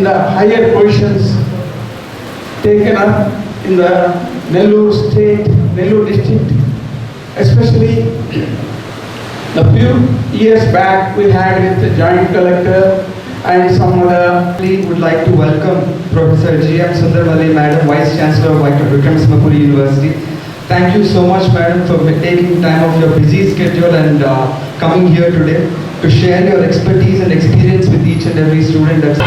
in the higher positions taken up in the Nellore state, Nellore district, especially the few years back we had with the joint collector and some other. We would like to welcome Professor G.M. Sundaravallai, Madam, Vice Chancellor of Vikram University. Thank you so much, Madam, for taking time off your busy schedule and coming here today to share your expertise and experience with each and every student.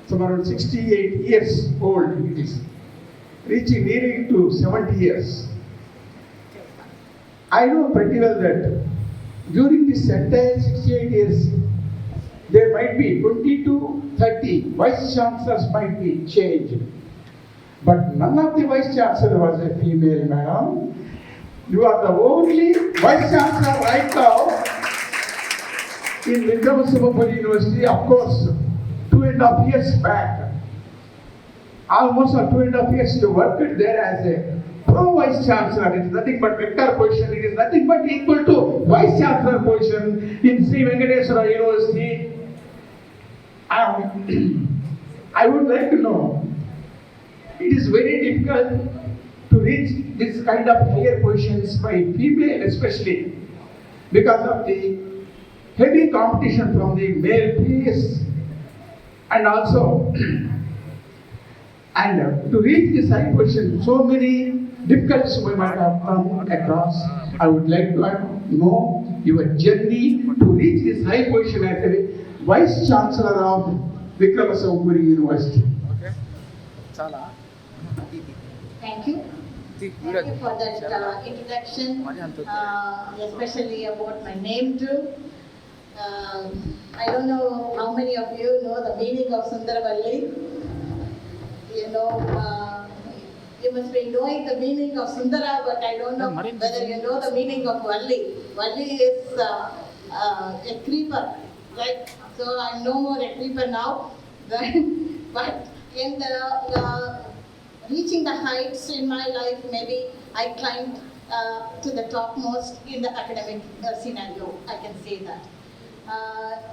Around 68 years old it is, reaching nearly to 70 years. I know pretty well that during this entire 68 years, there might be 20 to 30 vice chancellors might be changed. But none of the vice chancellor was a female, madam. You are the only vice chancellor right now in VC-VSU University, of course. 2.5 years back, almost 2.5 years you worked there as a pro-vice chancellor. It is nothing but rector position. It is nothing but equal to vice chancellor position in Sri Venkateswara University. I would like to know, it is very difficult to reach this kind of higher positions by female especially because of the heavy competition from the male peers. And also, to reach this high position, so many difficulties we might have come across. I would like to know your journey to reach this high position as a Vice Chancellor of VC-VSU University. Okay. Thank you. Thank you for that introduction, especially about my name too. I don't know how many of you know the meaning of Sundaravalli. You know, you must be knowing the meaning of Sundara, but I don't know whether you know the meaning of Valli. Valli is a creeper, right? So I'm no more a creeper now. But in the reaching the heights in my life, maybe I climbed to the topmost in the academic scenario. I can say that.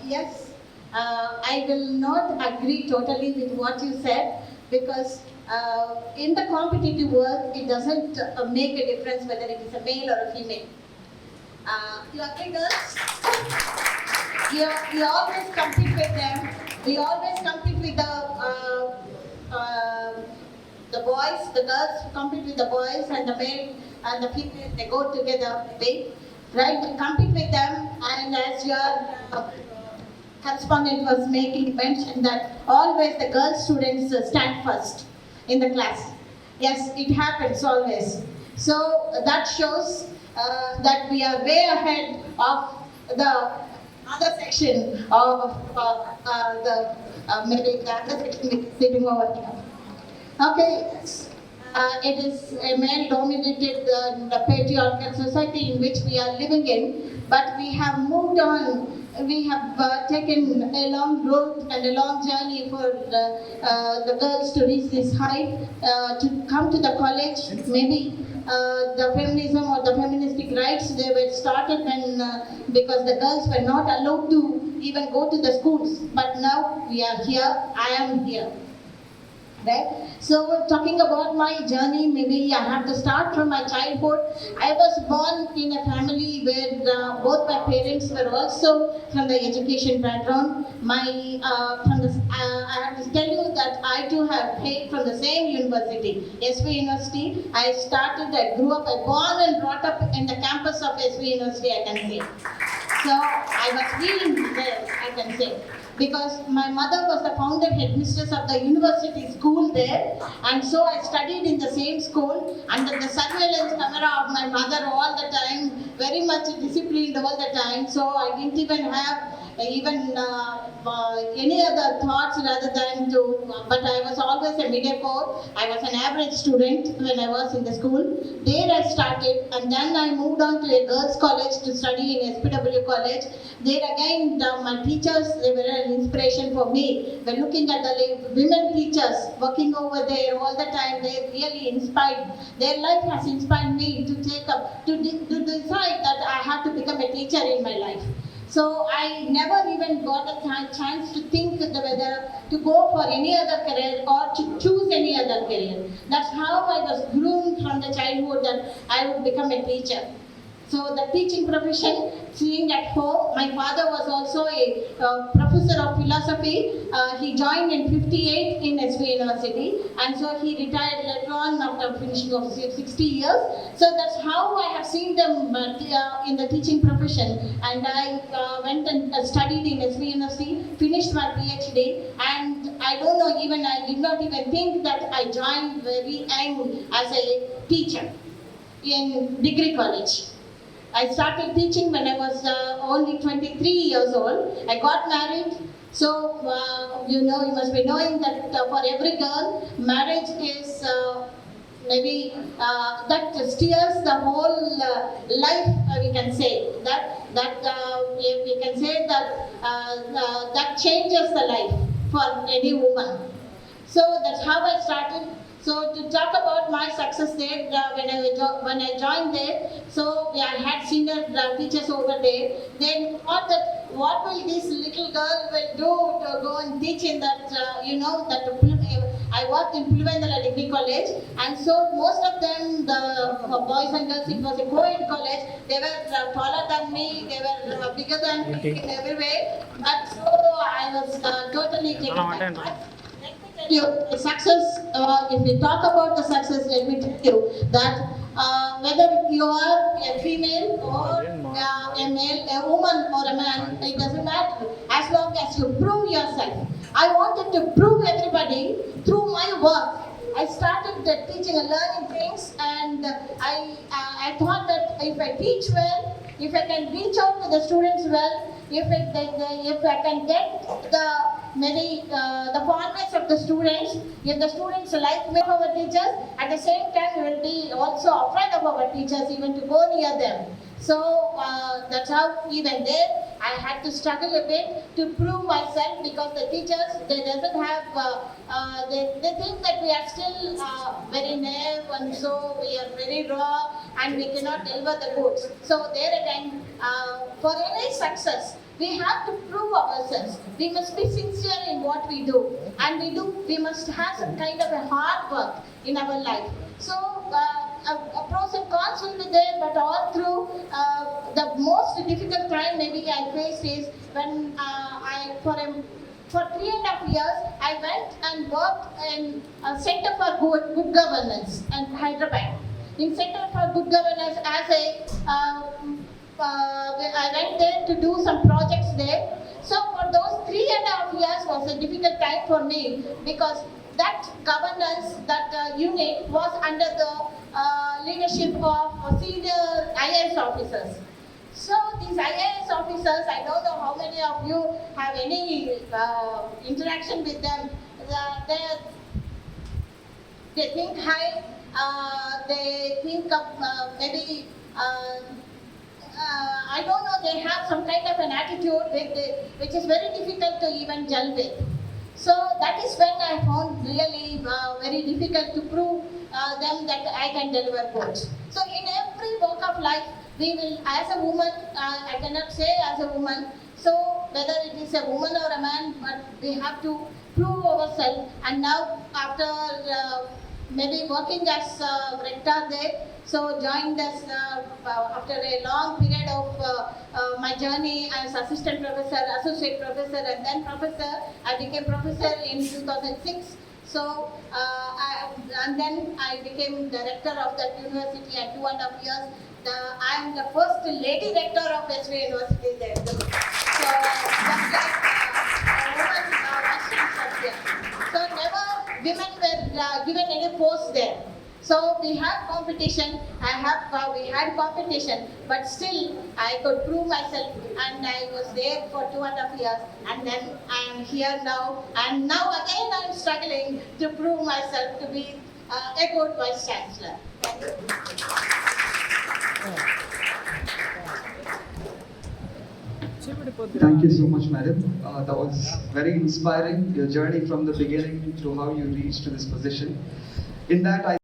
Yes, I will not agree totally with what you said because in the competitive world, it doesn't make a difference whether it is a male or a female. You agree, girls? You always compete with them. We always compete with the boys. The girls compete with the boys, and the male and the female, they go together. Right, compete with them, and as your correspondent was mention that always the girl students stand first in the class. Yes, it happens always. So that shows that we are way ahead of the other section of maybe the other section sitting over here. Okay, yes. It is a male-dominated patriarchal society in which we are living in, but we have moved on. We have taken a long road and a long journey for the girls to reach this height, to come to the college. Maybe the feminism or the feministic rights, they were started when because the girls were not allowed to even go to the schools. But now we are here. I am here. Right? So talking about my journey, maybe I have to start from my childhood. I was born in a family where both my parents were also from the education background. I have to tell you that I too have played from the same university, SV University. I grew up, I born and brought up in the campus of SV University, I can say. So I was feeling there, I can say. because my mother was the founder headmistress of the university school there, and so I studied in the same school under the surveillance camera of my mother all the time, very much disciplined all the time. So I didn't even have any other thoughts rather than to, but I was always a mid-4. I was an average student when I was in the school. There I started, and then I moved on to a girls' college to study in SPW college. There again, my teachers, they were an inspiration for me. When looking at the women teachers working over there all the time, they really inspired. Their life has inspired me to take up, to decide that I have to become a teacher in my life. So I never even got a chance to think whether to go for any other career or to choose any other career. That's how I was groomed from the childhood that I would become a teacher. So the teaching profession, seeing at home, my father was also a professor of philosophy. He joined in 58 in SV University, and so he retired later on after finishing of 60 years. So that's how I have seen them in the teaching profession. And I went and studied in SV University, finished my PhD, and I don't know, even I did not even think that I joined very young as a teacher in degree college. I started teaching when I was only 23 years old. I got married. So, you must be knowing that for every girl, marriage is maybe that steers the whole life, we can say. We can say that that changes the life for any woman. So that's how I started. So to talk about my success there, when I joined there, so I had senior teachers over there. They thought that what will this little girl will do to go and teach in that, I worked in Pulivendala Degree College, and so most of them, the boys and girls, it was a co-ed college. They were taller than me, they were bigger than me in every way. But so I was totally taken back. Let me tell you, the success, if we talk about the success, let me tell you that whether you are a female or a male, a woman or a man, it doesn't matter, as long as you prove yourself. I wanted to prove everybody through my work. I started teaching and learning things, and I thought that if I teach well, if I can reach out to the students well, if I can get the fondness of the students, if the students like me of our teachers, at the same time we will be also afraid of our teachers even to go near them. So that's how even there I had to struggle a bit to prove myself, because the teachers, they doesn't have, they think that we are still very naive, and so we are very raw and we cannot deliver the goods. So there again, for any success, we have to prove ourselves. We must be sincere in what we do, and we must have some kind of a hard work in our life. So pros and cons will be there, but all through, the most difficult time maybe I faced is when for 3.5 years, I went and worked in a Center for Good Governance in Hyderabad. In Center for Good Governance I went there to do some projects there. So for those 3.5 years was a difficult time for me, because that governance, that unit was under the leadership of senior IAS officers. So these IAS officers, I don't know how many of you have any interaction with them. They think high, they think of maybe, I don't know, they have some kind of an attitude which is very difficult to even gel with. So that is when I found really very difficult to prove them that I can deliver goods. So in every walk of life, we will, as a woman, I cannot say as a woman, so whether it is a woman or a man, but we have to prove ourselves. And now after maybe working as rector there, so joined us after a long period of my journey as assistant professor, associate professor, and then professor. I became professor in 2006. So, and then I became the rector of that university at 2.5 years. I am the first lady rector of SV University there. So, just like women were given any post there. So we had competition, we had competition, but still I could prove myself, and I was there for 2.5 years, and then I am here now, and now again I am struggling to prove myself to be a good Vice Chancellor. Thank you. Thank you so much, madam. That was very inspiring, your journey from the beginning to how you reached to this position. In that, I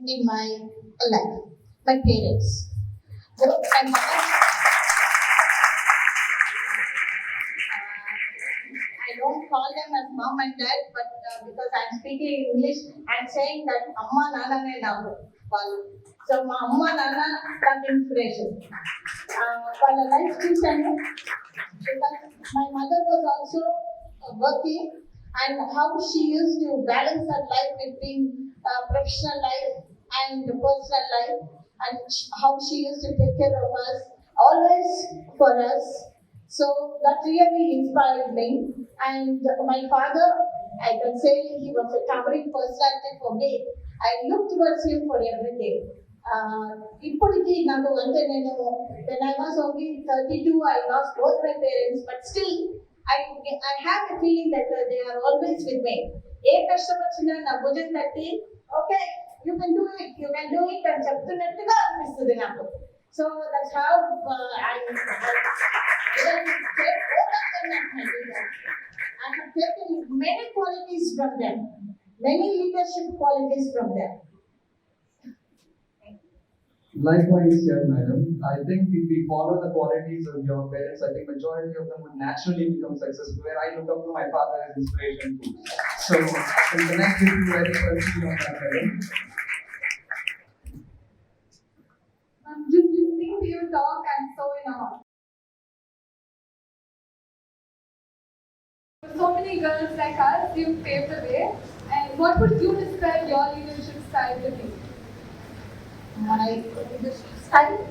In my life, my parents. My mother, I don't call them as mom and dad, but because I'm speaking English, I'm saying that Amma Nana ne navu. So my Amma Nana got inspiration. For the life tuition, because my mother was also working, and how she used to balance her life between professional life and personal life, and how she used to take care of us, always for us. So that really inspired me. And my father, I can say he was a towering personality for me. I looked towards him for everything. ఇప్పటికీ నాకు అంటే నేను when I was only 32, I lost both my parents, but still I have a feeling that they are always with me. ఏ కష్టం వచ్చినా నా భుజం తట్టి okay you can do it అని చెప్తున్నట్టుగా అనిపిస్తుంది నాకు. So that's how I have taken many qualities from them, many leadership qualities from them. likewise here, madam. I think if we follow the qualities of your parents, I think majority of them would naturally become successful. Where I look up to my father as inspiration too. So I can connect with you very closely on that, madam. Just listening to you talk, I'm so in awe. So many girls like us, you paved the way. And what would you describe your leadership style to be? My leadership style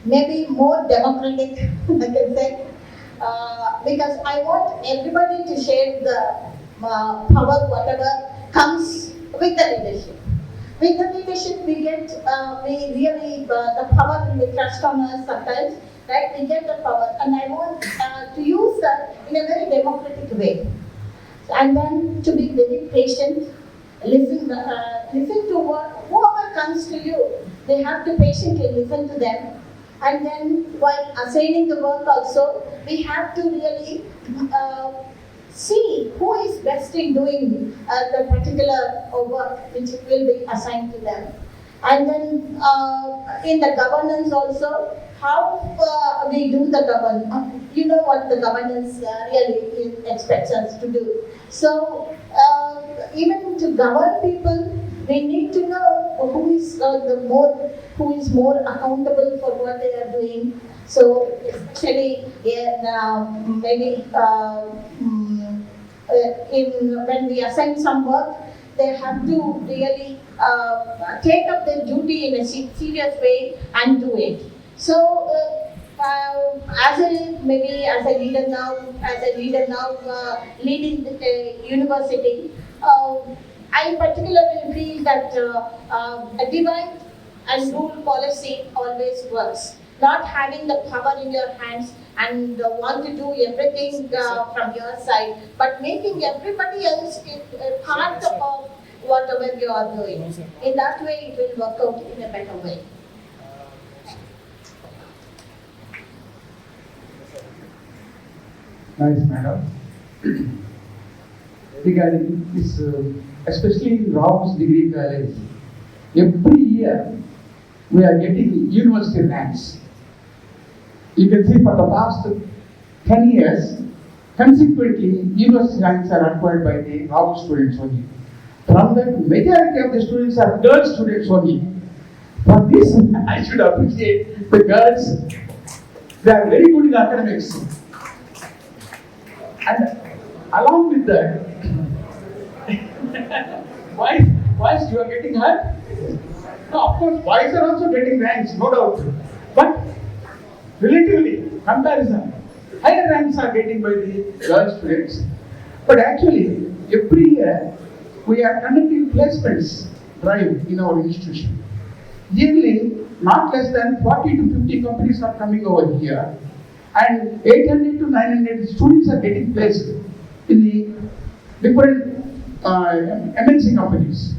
maybe more democratic, I can say, because I want everybody to share the power, whatever comes with the leadership. With the leadership, we get, we really, the power will be thrust on us sometimes, right? We get the power, and I want to use that in a very democratic way. And then to be very patient, listen to whoever comes to you. They have to patiently listen to them. And then while assigning the work also, we have to really see who is best in doing the particular work which will be assigned to them. And then in the governance also, how we do the governance. You know what the governance really expects us to do. So even to govern people, we need to know who is more accountable for what they are doing. So especially maybe when we assign some work, they have to really take up their duty in a serious way and do it. So as a leader now, leading the university, I particularly feel that a divide and rule policy always works. Not having the power in your hands and want to do everything from your side, but making everybody else a part of whatever you are doing. In that way, it will work out in a better way. Nice, madam. Regarding this, especially in Rao's degree college, every year we are getting university ranks. You can see for the past 10 years, consequently, university ranks are acquired by the Rao students only. From that, majority of the students are girl students only. For this, I should appreciate the girls. They are very good in academics. And along with that, boys, you are getting hurt? No, of course, boys are also getting ranks, no doubt. But relatively, comparison, higher ranks are getting by the girl students. But actually, every year, we are conducting placements drive in our institution. Yearly, not less than 40 to 50 companies are coming over here, and 800 to 900 students are getting placed in the different MNC companies.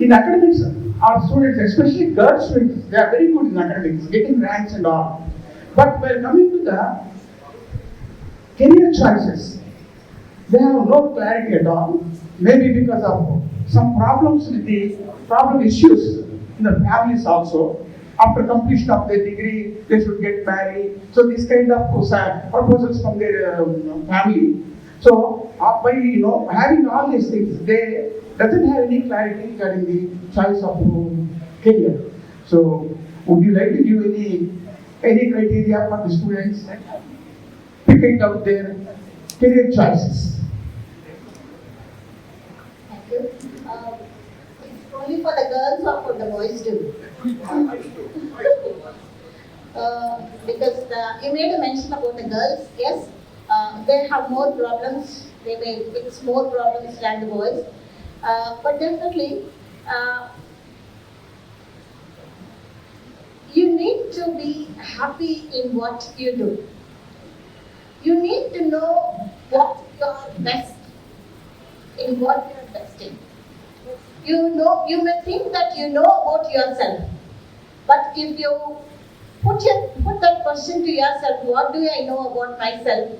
In academics, our students, especially girl students, they are very good in academics, getting ranks and all. But when coming to the career choices, they have no clarity at all. Maybe because of some problems with the problem issues in the families also. After completion of their degree, they should get married. So this kind of proposals from their family. So by having all these things, they doesn't have any clarity regarding the choice of career. So would you like to give any criteria for the students picking up their career choices? Thank you. It's only for the girls or for the boys too? Because you made a mention about the girls. Yes, they have more problems. They may fix more problems than the boys. But definitely, you need to be happy in what you do. You need to know what you are best in, what you are best in. You may think that you know about yourself, but if you put that question to yourself, what do I know about myself?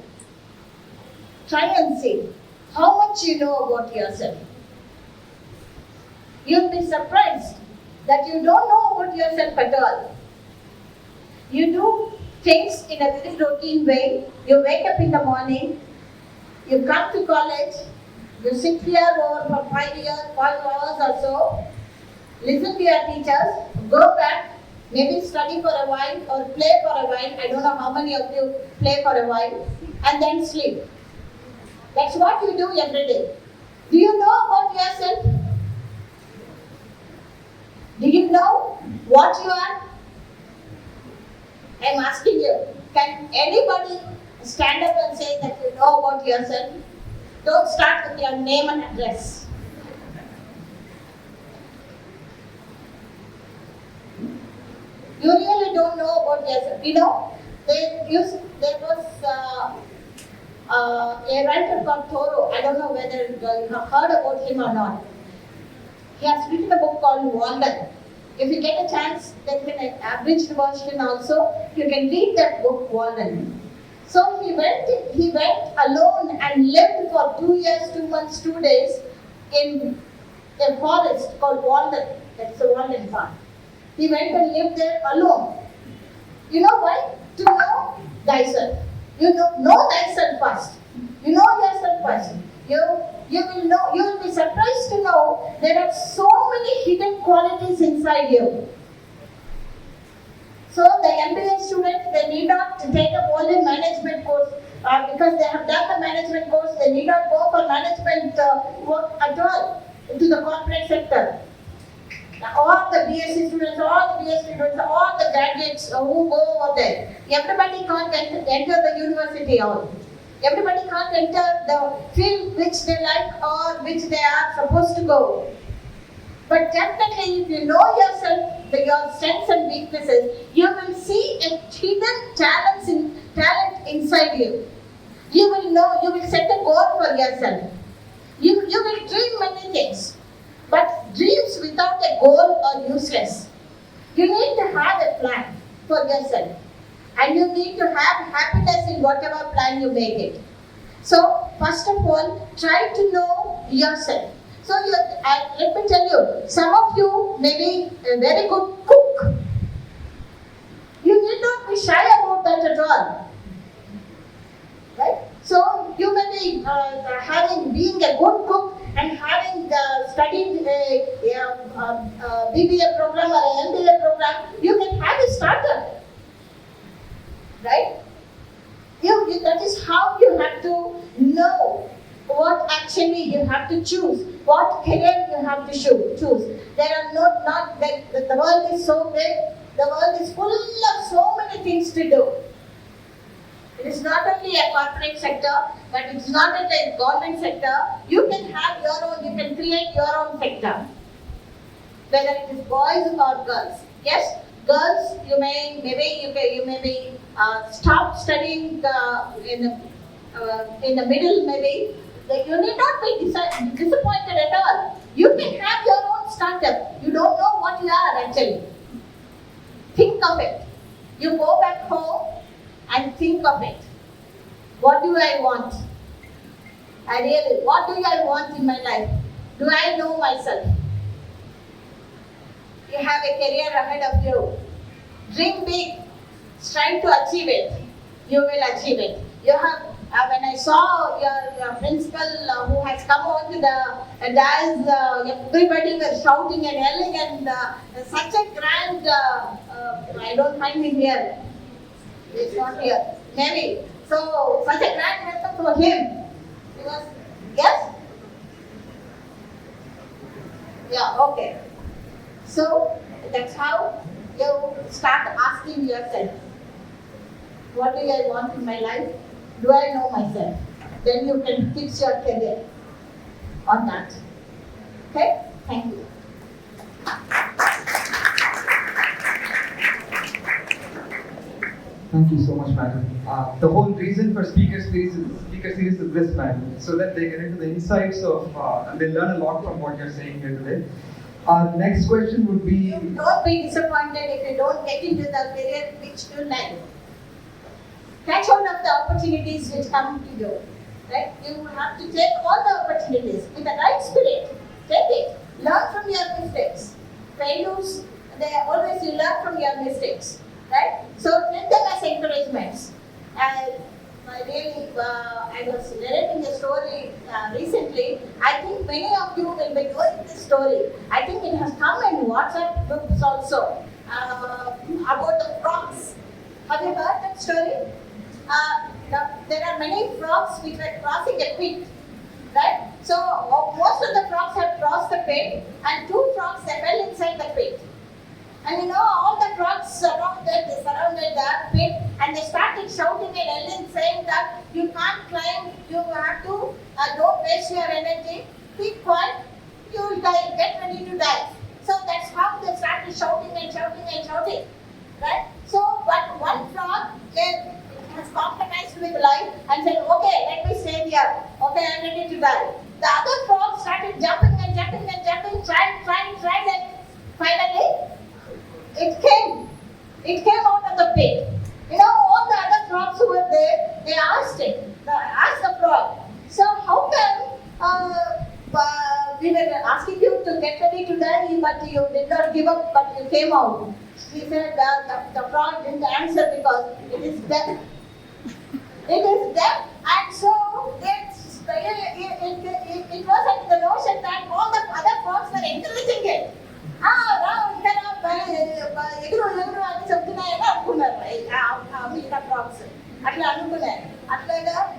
Try and see how much you know about yourself. You'll be surprised that you don't know about yourself at all. You do things in a very routine way. You wake up in the morning, you come to college, you sit here for 5 hours or so, listen to your teachers, go back, maybe study for a while or play for a while. I don't know how many of you play for a while, and then sleep. That's what you do every day. Do you know about yourself? Do you know what you are? I'm asking you, can anybody stand up and say that you know about yourself? Don't start with your name and address. You really don't know about yourself. You know, there was a writer called Thoreau. I don't know whether you have heard about him or not. He has written a book called Wander. If you get a chance, there's been an abridged version also. You can read that book, Wander. So he went alone and lived for 2 years, 2 months, 2 days in a forest called Wander. That's the Walden Park. He went and lived there alone. You know why? To know thyself. You know thyself first. You know yourself first. You will be surprised to know there are so many hidden qualities inside you. So the MBA students, they need not take up only management course because they have done the management course. They need not go for management work at all into the corporate sector. All the BSc students, all the BS students, all the graduates who go over there, everybody can't enter the university all. Everybody can't enter the field which they like or which they are supposed to go. But definitely, if you know yourself, your strengths and weaknesses, you will see a hidden talent inside you. You will know, you will set a goal for yourself. You will dream many things, but dreams without a goal are useless. You need to have a plan for yourself. And you need to have happiness in whatever plan you make it. So, first of all, try to know yourself. So, let me tell you, some of you may be a very good cook. You need not be shy about that at all. Right? So, you may be being a good cook and having studied a BBA program or an MBA program, you can have a startup. Right? That is how you have to know what actually you have to choose, what career you have to choose. There are not the world is so big, the world is full of so many things to do. It is not only a corporate sector, but it is not only a government sector. You can have your own, you can create your own sector. Whether it is boys or girls. Yes, girls, you may stop studying in the middle, maybe. You need not be disappointed at all. You can have your own startup. You don't know what you are actually. Think of it. You go back home and think of it. What do I want? What do I want in my life? Do I know myself? You have a career ahead of you. Dream big. Strive to achieve it. You will achieve it. You have. When I saw your principal who has come on to the dais, everybody was shouting and yelling, and such a grand. I don't find him here. It's not here. Maybe. So such a grand welcome for him. He was. Yes. Yeah. Okay. So that's how you start asking yourself, what do I want in my life? Do I know myself? Then you can fix your career on that. Okay? Thank you. Thank you so much, madam. The whole reason for speaker series is this, madam, so that they get into the insights of and they learn a lot from what you're saying here today. Next question would be. Don't be disappointed if you don't get into the career which you like. Catch hold of the opportunities which come to you. Right? You have to take all the opportunities with the right spirit. Take it. Learn from your mistakes. Failures, you learn from your mistakes. Right? So take them as encouragements. I was narrating a story recently. I think many of you will be knowing this story. I think it has come in WhatsApp groups also about the frogs. Have you heard that story? There are many frogs which were crossing a pit, right? So most of the frogs had crossed the pit, and 2 frogs fell inside the pit. And all the frogs surrounded the pit, and they started shouting and yelling, saying that you can't climb, you have to, don't waste your energy, keep quiet, you will die, get ready to die. So that's how they started shouting and shouting, right? So, but one frog has compromised with life and said, okay, let me stay here, okay, I'm ready to die. The other frog started jumping, tried, and finally, it came out of the pit. All the other frogs who were there, they asked the frog, so how come we were asking you to get ready to die, but you did not give up, but you came out. He said the frog didn't answer because it is death. It is death, and so it was at the notion that all the other frogs were encouraging it.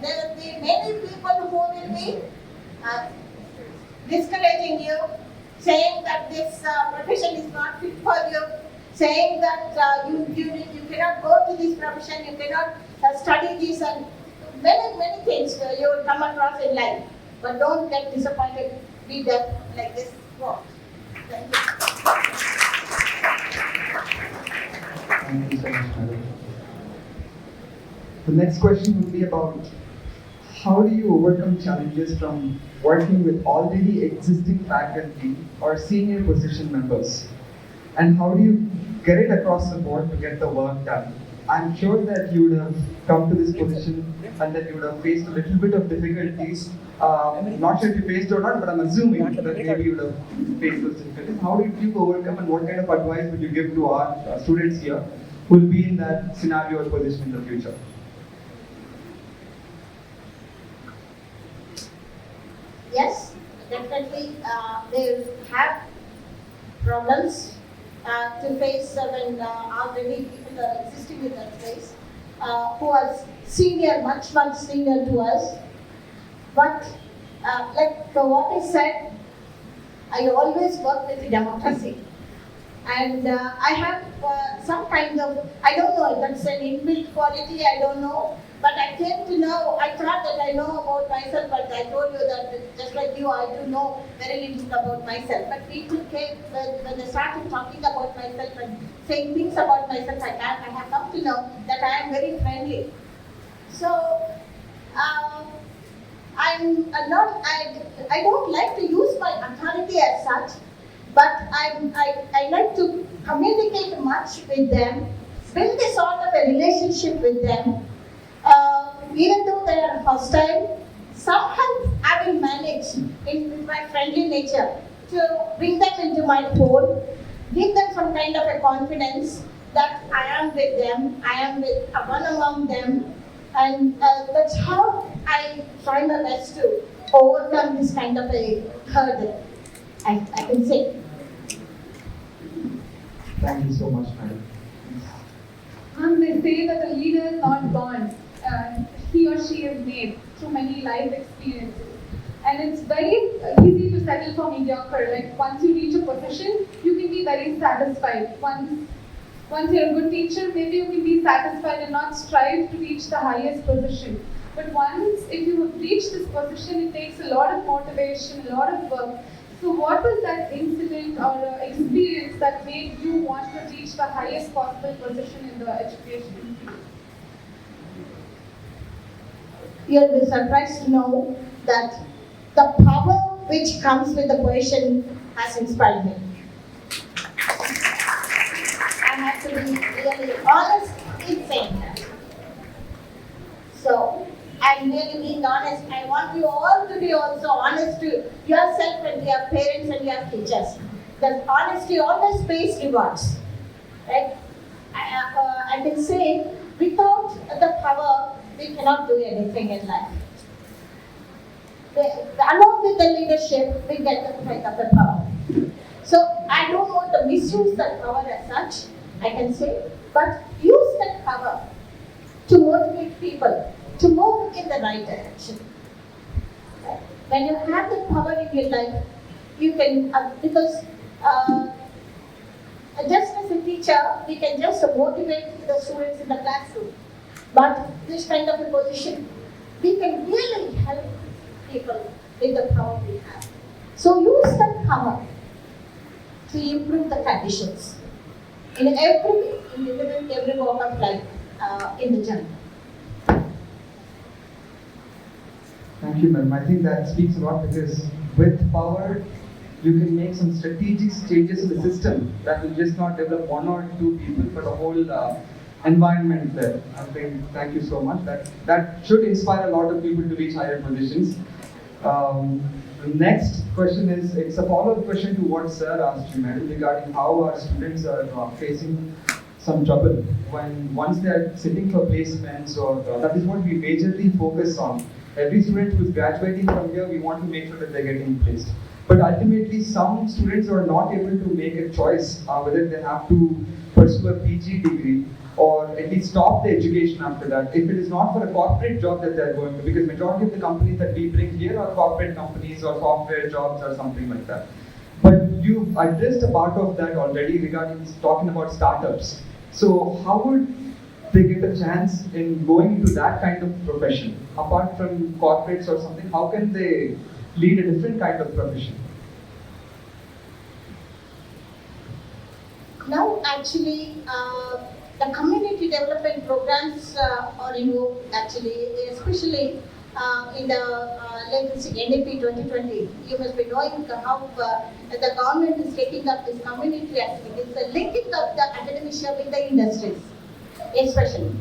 There will be many people who will be discouraging you, saying that this profession is not fit for you, saying that you cannot go to this profession, you cannot study this, and many things you will come across in life. But don't get disappointed. Be deaf like this. Thank you. Thank you so much, madam. The next question would be about how do you overcome challenges from working with already existing faculty or senior position members? And how do you get it across the board to get the work done? I'm sure that you would have come to this position and that you would have faced a little bit of difficulties. Not sure if you faced or not, but I'm assuming that maybe you would have faced those difficulties. How did you overcome, and what kind of advice would you give to our students here who will be in that scenario or position in the future? Yes, definitely they have problems to face when already people are existing in that place who are senior, much senior to us. But like what I said, I always work with democracy. And I have some kind of, I don't know, that's an inbuilt quality, I don't know. But I came to know, I thought that I know about myself, but I told you that just like you, I do know very little about myself. But people came, when they started talking about myself and saying things about myself, I have come to know that I am very friendly. So, I don't like to use my authority as such, but I like to communicate much with them, build a sort of a relationship with them. Even though they are hostile, somehow I will manage with my friendly nature to bring them into my fold, give them some kind of a confidence that I am with them, I am with one among them, and that's how I try my best to overcome this kind of a hurdle, I can say. Thank you so much, madam. They say that a leader is not born. He or she is made through many life experiences. And it's very easy to settle for mediocre. Like once you reach a position, you can be very satisfied. Once you're a good teacher, maybe you can be satisfied and not strive to reach the highest position. But once, if you reach this position, it takes a lot of motivation, a lot of work. So what was that incident or experience that made you want to reach the highest possible position in the education? You'll be surprised to know that the power which comes with the position has inspired me. I have to be really honest in saying that. So, I'm really being honest. I want you all to be also honest to yourself and your parents and your teachers. That honesty always pays rewards. Right? I can say, without the power, we cannot do anything in life. Along with the leadership, we get the kind of the power. So I don't want to misuse that power as such, I can say, but use that power to motivate people to move in the right direction. Right? When you have that power in your life, you can, because just as a teacher, we can just motivate the students in the classroom. But this kind of a position, we can really help people with the power we have. So use that power to improve the conditions in every walk of life in the journey. Thank you, madam. I think that speaks a lot because with power, you can make some strategic changes in the system that will just not develop one or two people, but a whole environment there. I think, thank you so much. That should inspire a lot of people to reach higher positions. The next question is, it's a follow-up question to what sir asked you, madam, regarding how our students are facing some trouble once they are sitting for placements, or that is what we majorly focus on. Every student who is graduating from here, we want to make sure that they're getting placed. But ultimately, some students are not able to make a choice whether they have to pursue a PG degree or at least stop the education after that, if it is not for a corporate job that they're going to, because majority of the companies that we bring here are corporate companies or software jobs or something like that. But you addressed a part of that already regarding talking about startups. So how would they get a chance in going into that kind of profession? Apart from corporates or something, how can they lead a different kind of profession? Now, actually, the community development programs are invoked actually, especially in the latest NDP 2020. You must be knowing how the government is taking up this community activities, linking up the academia with the industries. especially.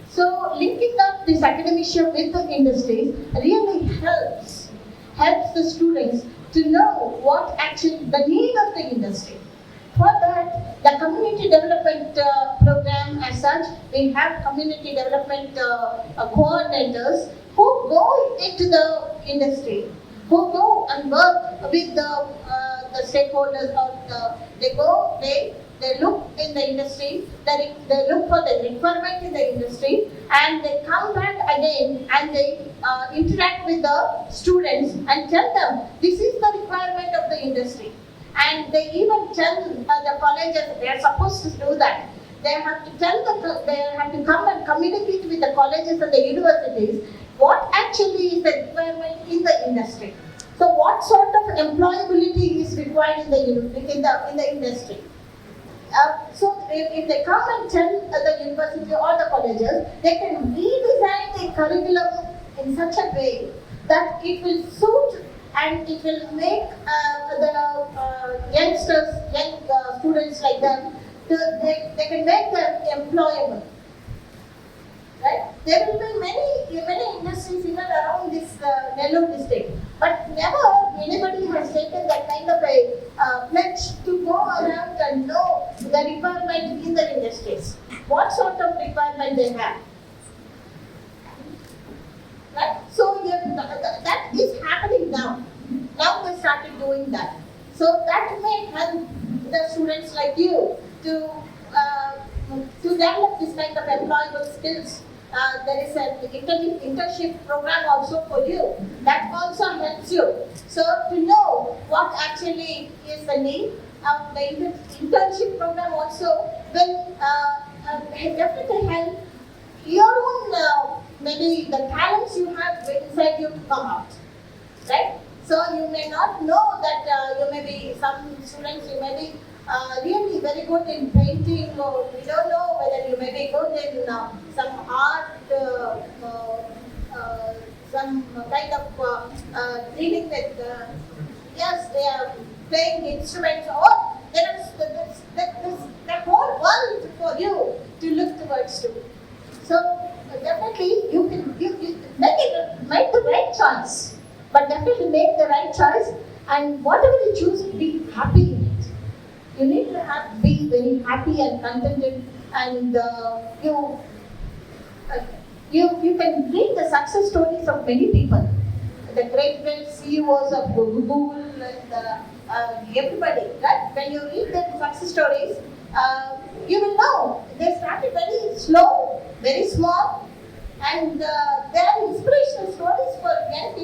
So linking up this academia with the industries really helps the students to know what actually the need of the industry. For that, the community development program as such, we have community development coordinators who go into the industry, who go and work with the stakeholders, they look in the industry, they look for the requirement in the industry, and they come back again and they interact with the students and tell them this is the requirement of the industry. And they even tell the colleges they are supposed to do that. They have to they have to come and communicate with the colleges and the universities what actually is the requirement in the industry. So what sort of employability is required in the industry. So if they come and tell the university or the colleges, they can redesign the curriculum in such a way that it will suit and it will make the youngsters, young students like them, they can make them employable. Right? There will be many industries even around this Nellore district, but never anybody has taken that kind of a pledge to go around and know the requirement in the industries. What sort of requirement they have. Right? So that is happening now. Now they started doing that. So that may help the students like you to develop this kind of employable skills. There is an internship program also for you. That also helps you. So to know what actually is the need, the internship program also will definitely help your own, maybe the talents you have inside you to come out. Right? So you may not know that you may be, some students you may be really very good in painting, or we don't know whether you may be good in some art, some kind of dealing with, yes, they are playing instruments, or there is the whole world for you to look towards to. So definitely you can make the right choice, but definitely make the right choice, and whatever you choose, be happy in it. You need to be very happy and contented, and you can read the success stories of many people, the great CEOs of Google and everybody. Right? When you read their success stories, you will know they started very slow, very small, and they are inspirational stories for young